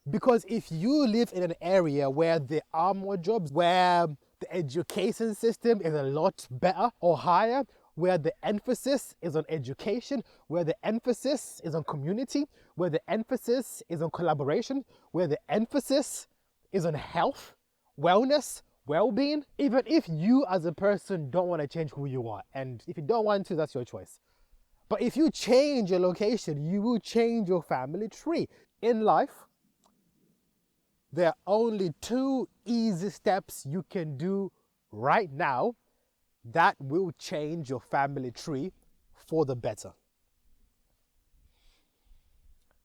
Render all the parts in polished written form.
Because if you live in an area where there are more jobs, where the education system is a lot better or higher, where the emphasis is on education, where the emphasis is on community, where the emphasis is on collaboration, where the emphasis is on health, wellness, well-being, even if you as a person don't want to change who you are, and if you don't want to, that's your choice. But if you change your location, you will change your family tree. In life, there are only 2 easy steps you can do right now that will change your family tree for the better.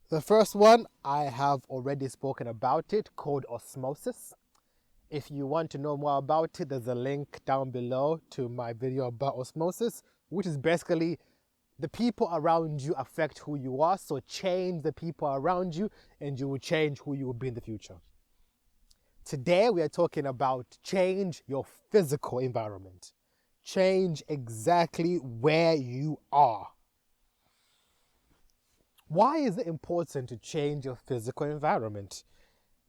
The first one, I have already spoken about it, called osmosis. If you want to know more about it, there's a link down below to my video about osmosis, which is basically the people around you affect who you are. So change the people around you and you will change who you will be in the future. Today we are talking about change your physical environment. Change exactly where you are. Why is it important to change your physical environment?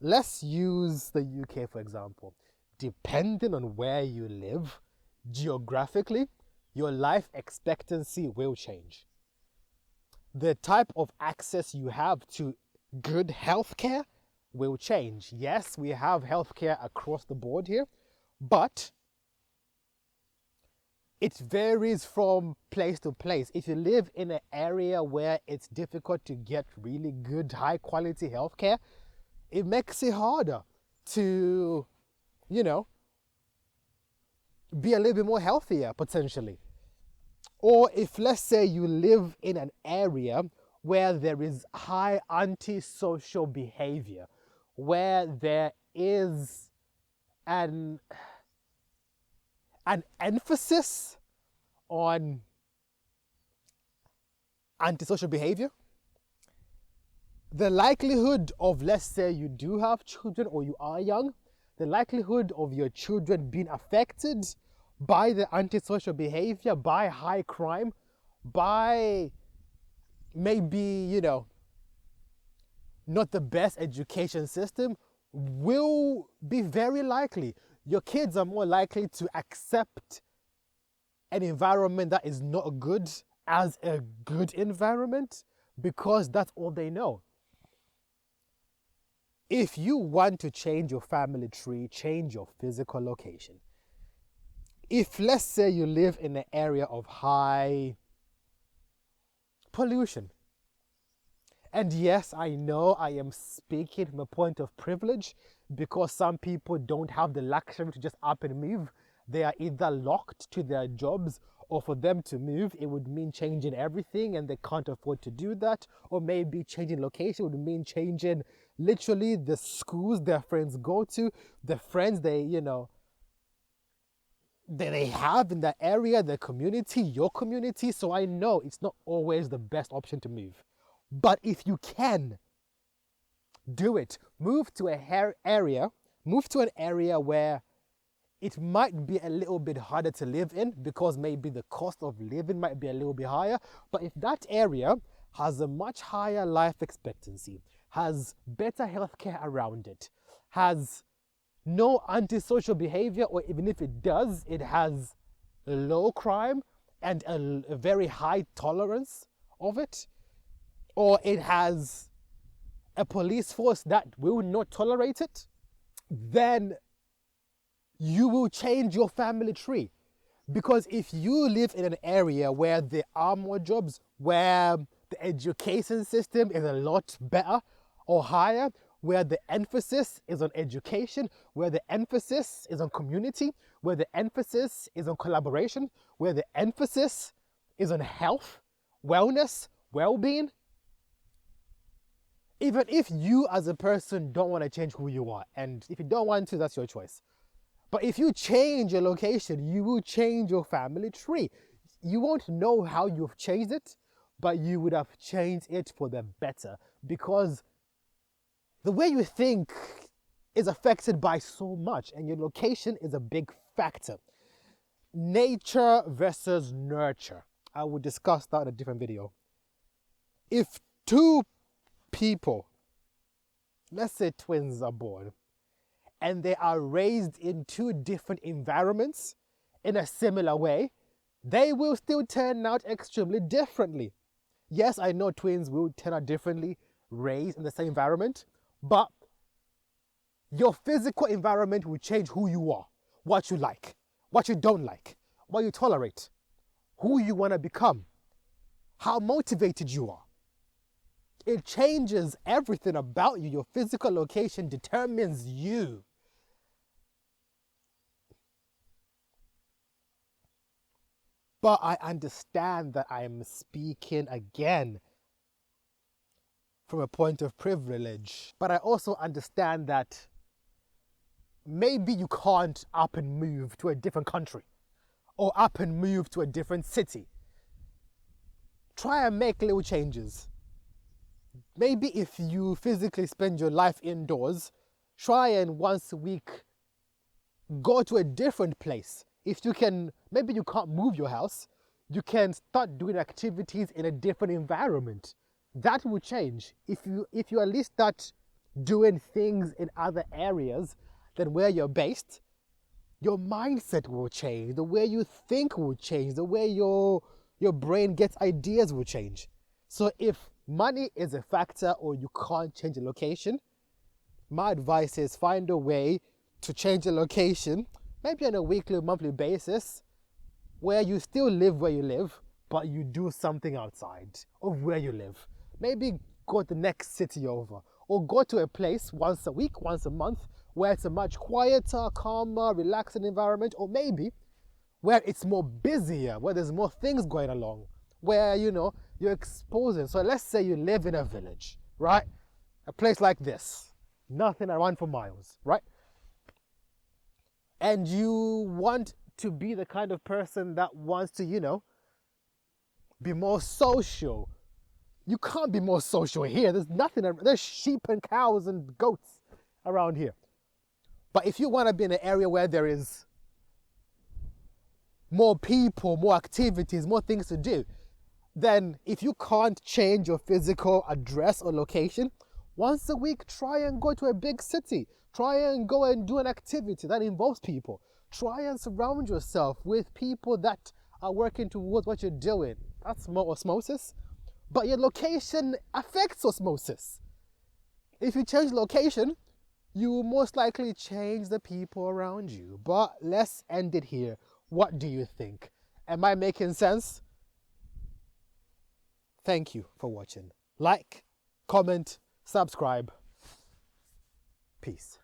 Let's use the UK for example. Depending on where you live, geographically, your life expectancy will change. The type of access you have to good healthcare will change. Yes, we have healthcare across the board here, but it varies from place to place. If you live in an area where it's difficult to get really good, high quality healthcare, it makes it harder to, be a little bit more healthier potentially. Or if, let's say, you live in an area where there is high antisocial behavior, where there is an emphasis on antisocial behavior, the likelihood of, let's say you do have children or you are young, the likelihood of your children being affected by the antisocial behavior, by high crime, by maybe, not the best education system will be very likely. Your kids are more likely to accept an environment that is not good as a good environment because that's all they know. If you want to change your family tree, change your physical location. If, let's say, you live in an area of high pollution, and yes, I know I am speaking from a point of privilege because some people don't have the luxury to just up and move. They are either locked to their jobs, or for them to move, it would mean changing everything and they can't afford to do that. Or maybe changing location would mean changing literally the schools their friends go to, the friends they have in that area, the community, your community. So I know it's not always the best option to move. But if you can, do it. Move to an area where it might be a little bit harder to live in because maybe the cost of living might be a little bit higher. But if that area has a much higher life expectancy, has better healthcare around it, has no antisocial behavior, or even if it does, it has low crime and a very high tolerance of it, or it has a police force that will not tolerate it, then you will change your family tree. Because if you live in an area where there are more jobs, where the education system is a lot better or higher, where the emphasis is on education, where the emphasis is on community, where the emphasis is on collaboration, where the emphasis is on health, wellness, well-being, even if you as a person don't want to change who you are, and if you don't want to, that's your choice. But if you change your location, you will change your family tree. You won't know how you've changed it, but you would have changed it for the better, because the way you think is affected by so much, and your location is a big factor. Nature versus nurture. I will discuss that in a different video. If two people let's say twins are born and they are raised in two different environments in a similar way, they will still turn out extremely differently. Yes, I know twins will turn out differently raised in the same environment, but your physical environment will change who you are, what you like, what you don't like, what you tolerate, who you want to become, how motivated you are. It changes everything about you. Your physical location determines you. But I understand that I am speaking again from a point of privilege. But I also understand that maybe you can't up and move to a different country or up and move to a different city. Try and make little changes. Maybe if you physically spend your life indoors, try and once a week go to a different place. If you can, maybe you can't move your house, you can start doing activities in a different environment. That will change. If you at least start doing things in other areas than where you're based, your mindset will change, the way you think will change, the way your brain gets ideas will change. So if money is a factor or you can't change the location, my advice is find a way to change the location, maybe on a weekly or monthly basis, where you still live where you live, but you do something outside of where you live. Maybe go to the next city over, or go to a place once a week, once a month, where it's a much quieter, calmer, relaxing environment, or maybe where it's more busier, where there's more things going along, where, you're exposing. So let's say you live in a village, right? A place like this, nothing around for miles, right? And you want to be the kind of person that wants to, be more social. You can't be more social here. There's nothing, there's sheep and cows and goats around here. But if you want to be in an area where there is more people, more activities, more things to do, then if you can't change your physical address or location, once a week, try and go to a big city. Try and go and do an activity that involves people. Try and surround yourself with people that are working towards what you're doing. That's more osmosis. But your location affects osmosis. If you change location, you will most likely change the people around you. But let's end it here. What do you think? Am I making sense? Thank you for watching. Like, comment, subscribe. Peace.